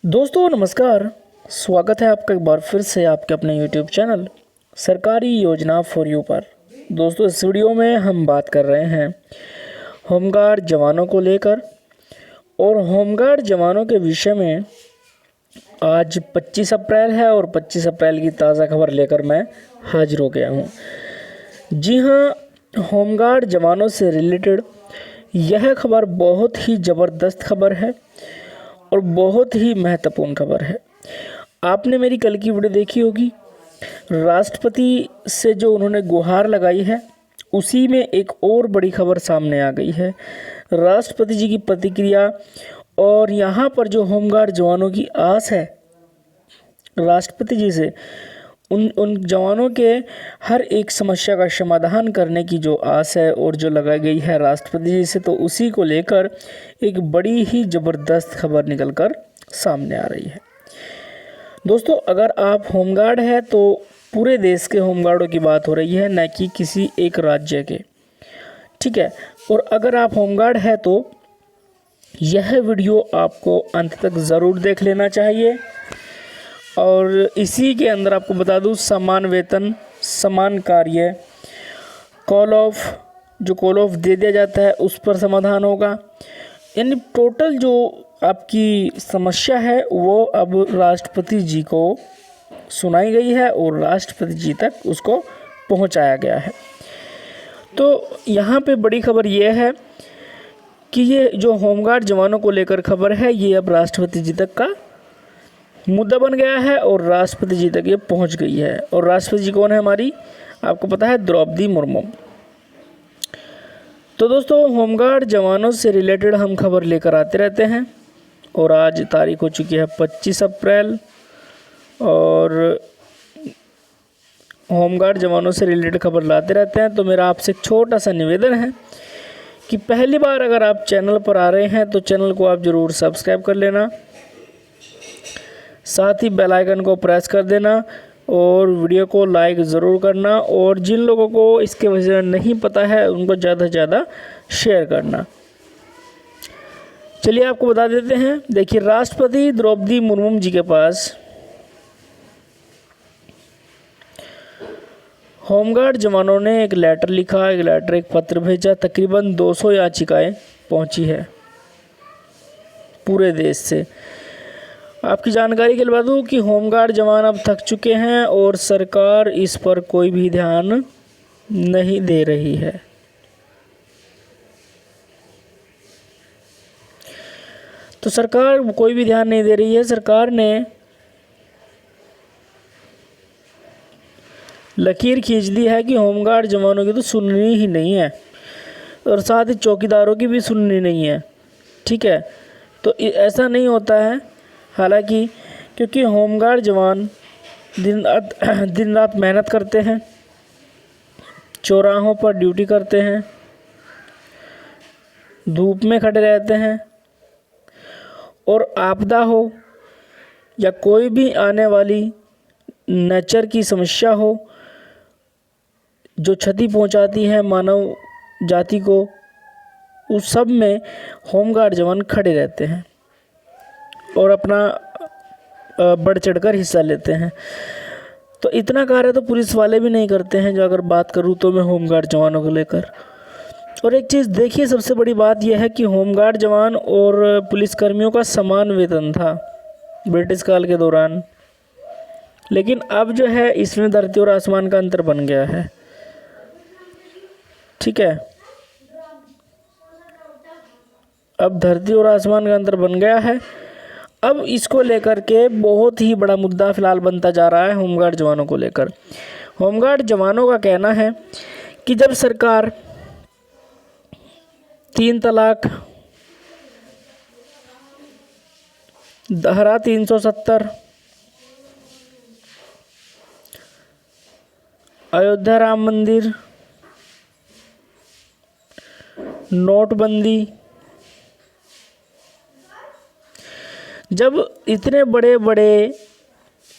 दोस्तों नमस्कार। स्वागत है आपका एक बार फिर से आपके अपने YouTube चैनल सरकारी योजना फॉर यू पर। दोस्तों इस वीडियो में हम बात कर रहे हैं होमगार्ड जवानों को लेकर, और होमगार्ड जवानों के विषय में आज 25 अप्रैल है और 25 अप्रैल की ताज़ा खबर लेकर मैं हाजिर हो गया हूँ। जी हाँ, होमगार्ड जवानों से रिलेटेड यह खबर बहुत ही ज़बरदस्त खबर है और बहुत ही महत्वपूर्ण खबर है। आपने मेरी कल की वीडियो देखी होगी, राष्ट्रपति से जो उन्होंने गुहार लगाई है, उसी में एक और बड़ी खबर सामने आ गई है। राष्ट्रपति जी की प्रतिक्रिया और यहाँ पर जो होमगार्ड जवानों की आस है राष्ट्रपति जी से, उन जवानों के हर एक समस्या का समाधान करने की जो आस है और जो लगाई गई है राष्ट्रपति जी से, तो उसी को लेकर एक बड़ी ही ज़बरदस्त खबर निकल कर सामने आ रही है। दोस्तों अगर आप होमगार्ड हैं तो पूरे देश के होमगार्डों की बात हो रही है, न कि किसी एक राज्य के, ठीक है। और अगर आप होमगार्ड हैं तो यह वीडियो आपको अंत तक ज़रूर देख लेना चाहिए। और इसी के अंदर आपको बता दूं, समान वेतन समान कार्य कॉल ऑफ दे दिया जाता है, उस पर समाधान होगा। यानी टोटल जो आपकी समस्या है वो अब राष्ट्रपति जी को सुनाई गई है और राष्ट्रपति जी तक उसको पहुंचाया गया है। तो यहाँ पे बड़ी खबर ये है कि ये जो होमगार्ड जवानों को लेकर खबर है, ये अब राष्ट्रपति जी तक का मुद्दा बन गया है और राष्ट्रपति जी तक ये पहुंच गई है। और राष्ट्रपति जी कौन है हमारी, आपको पता है, द्रौपदी मुर्मू। तो दोस्तों होमगार्ड जवानों से रिलेटेड हम खबर लेकर आते रहते हैं और आज तारीख हो चुकी है 25 अप्रैल, और होमगार्ड जवानों से रिलेटेड खबर लाते रहते हैं। तो मेरा आपसे एक छोटा सा निवेदन है कि पहली बार अगर आप चैनल पर आ रहे हैं तो चैनल को आप ज़रूर सब्सक्राइब कर लेना, साथ ही बेल आइकन को प्रेस कर देना और वीडियो को लाइक ज़रूर करना, और जिन लोगों को इसके वजह से नहीं पता है उनको ज़्यादा से ज़्यादा शेयर करना। चलिए आपको बता देते हैं। देखिए, राष्ट्रपति द्रौपदी मुर्मू जी के पास होमगार्ड जवानों ने एक लेटर, एक पत्र भेजा। तकरीबन 200 याचिकाएं पहुंची है पूरे देश से। आपकी जानकारी के लिए बता दूं कि होमगार्ड जवान अब थक चुके हैं और सरकार इस पर कोई भी ध्यान नहीं दे रही है। तो सरकार कोई भी ध्यान नहीं दे रही है। सरकार ने लकीर खींच दी है कि होमगार्ड जवानों की तो सुननी ही नहीं है और साथ ही चौकीदारों की भी सुननी नहीं है, ठीक है। तो ऐसा नहीं होता है, हालांकि क्योंकि होमगार्ड जवान दिन रात मेहनत करते हैं, चौराहों पर ड्यूटी करते हैं, धूप में खड़े रहते हैं, और आपदा हो या कोई भी आने वाली नेचर की समस्या हो जो क्षति पहुंचाती है मानव जाति को, उस सब में होमगार्ड जवान खड़े रहते हैं और अपना बढ़ चढ़कर हिस्सा लेते हैं। तो इतना कार्य तो पुलिस वाले भी नहीं करते हैं, जो अगर बात करूँ तो मैं होमगार्ड जवानों को लेकर। और एक चीज़ देखिए, सबसे बड़ी बात यह है कि होमगार्ड जवान और पुलिसकर्मियों का समान वेतन था ब्रिटिश काल के दौरान, लेकिन अब जो है इसमें धरती और आसमान का अंतर बन गया है, ठीक है। अब धरती और आसमान का अंतर बन गया है। अब इसको लेकर के बहुत ही बड़ा मुद्दा फिलहाल बनता जा रहा है होमगार्ड जवानों को लेकर। होमगार्ड जवानों का कहना है कि जब सरकार 3 तलाक, धारा 370, अयोध्या राम मंदिर, नोटबंदी, जब इतने बड़े बड़े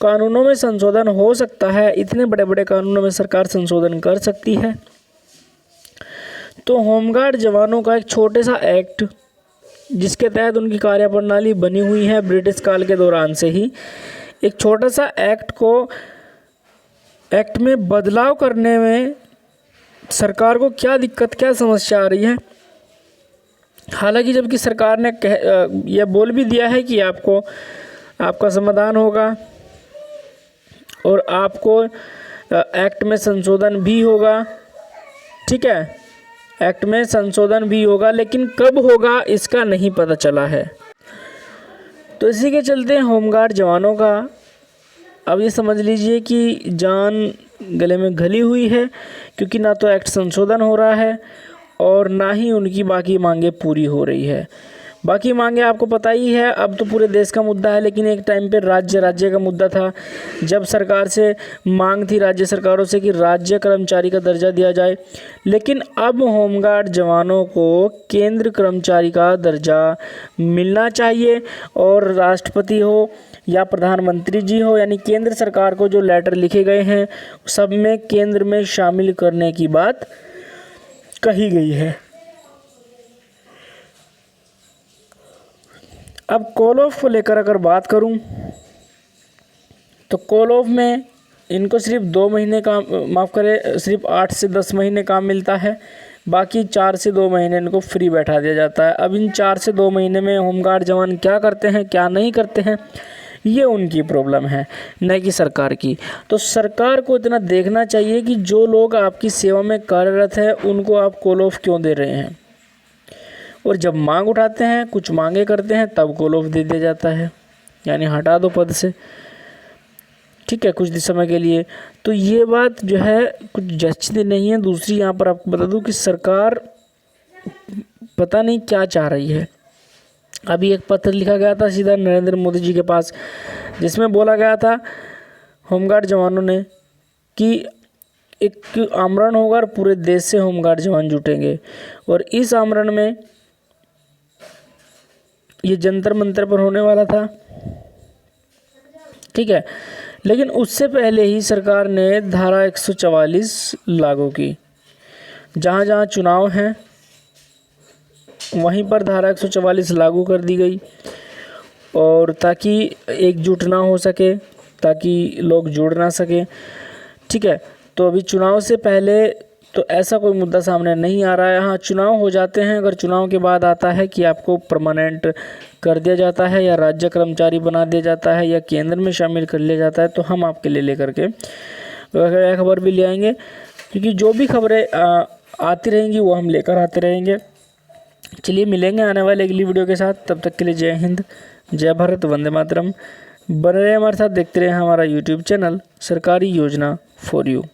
कानूनों में संशोधन हो सकता है, इतने बड़े बड़े कानूनों में सरकार संशोधन कर सकती है, तो होमगार्ड जवानों का एक छोटे सा एक्ट जिसके तहत उनकी कार्यप्रणाली बनी हुई है ब्रिटिश काल के दौरान से ही। एक छोटा सा एक्ट में बदलाव करने में सरकार को क्या दिक्कत, क्या समस्या आ रही है। हालांकि जबकि सरकार ने यह बोल भी दिया है कि आपका समाधान होगा और आपको एक्ट में संशोधन भी होगा, ठीक है, एक्ट में संशोधन भी होगा, लेकिन कब होगा इसका नहीं पता चला है। तो इसी के चलते होमगार्ड जवानों का अब ये समझ लीजिए कि जान गले में घली हुई है, क्योंकि ना तो एक्ट संशोधन हो रहा है और ना ही उनकी बाकी मांगें पूरी हो रही है। बाकी मांगे आपको पता ही है, अब तो पूरे देश का मुद्दा है, लेकिन एक टाइम पे राज्य का मुद्दा था। जब सरकार से मांग थी राज्य सरकारों से कि राज्य कर्मचारी का दर्जा दिया जाए, लेकिन अब होमगार्ड जवानों को केंद्र कर्मचारी का दर्जा मिलना चाहिए और राष्ट्रपति हो या प्रधानमंत्री जी हो, यानी केंद्र सरकार को जो लेटर लिखे गए हैं सब में केंद्र में शामिल करने की बात कही गई है। अब कॉल ऑफ को लेकर अगर बात करूं तो कॉल ऑफ में इनको सिर्फ 2 महीने का, माफ़ करें, सिर्फ 8 से 10 महीने काम मिलता है, बाकी 4 से 2 महीने इनको फ्री बैठा दिया जाता है। अब इन 4 से 2 महीने में होमगार्ड जवान क्या करते हैं, क्या नहीं करते हैं, ये उनकी प्रॉब्लम है, न कि सरकार की। तो सरकार को इतना देखना चाहिए कि जो लोग आपकी सेवा में कार्यरत हैं उनको आप कॉल ऑफ क्यों दे रहे हैं, और जब मांग उठाते हैं, कुछ मांगे करते हैं, तब कॉल ऑफ दे दिया जाता है, यानी हटा दो पद से, ठीक है, कुछ समय के लिए। तो ये बात जो है कुछ जचती नहीं है। दूसरी यहाँ पर आपको बता दूं कि सरकार पता नहीं क्या चाह रही है। अभी एक पत्र लिखा गया था सीधा नरेंद्र मोदी जी के पास, जिसमें बोला गया था होमगार्ड जवानों ने कि एक आमरण होगा और पूरे देश से होमगार्ड जवान जुटेंगे, और इस आमरण में ये जंतर मंतर पर होने वाला था, ठीक है। लेकिन उससे पहले ही सरकार ने धारा 144 लागू की। जहाँ जहाँ चुनाव हैं वहीं पर धारा 144 लागू कर दी गई, और ताकि एकजुट ना हो सके, ताकि लोग जुड़ ना सके, ठीक है। तो अभी चुनाव से पहले तो ऐसा कोई मुद्दा सामने नहीं आ रहा है। हाँ, चुनाव हो जाते हैं, अगर चुनाव के बाद आता है कि आपको परमानेंट कर दिया जाता है या राज्य कर्मचारी बना दिया जाता है या केंद्र में शामिल कर लिया जाता है, तो हम आपके लिए लेकर के खबर भी ले आएंगे, क्योंकि जो भी खबरें आती रहेंगी वो हम लेकर आते रहेंगे। चलिए मिलेंगे आने वाले अगली वीडियो के साथ, तब तक के लिए जय हिंद, जय भारत, वंदे मातरम। बने रहे हमारे साथ, देखते रहे हमारा यूट्यूब चैनल सरकारी योजना फॉर यू।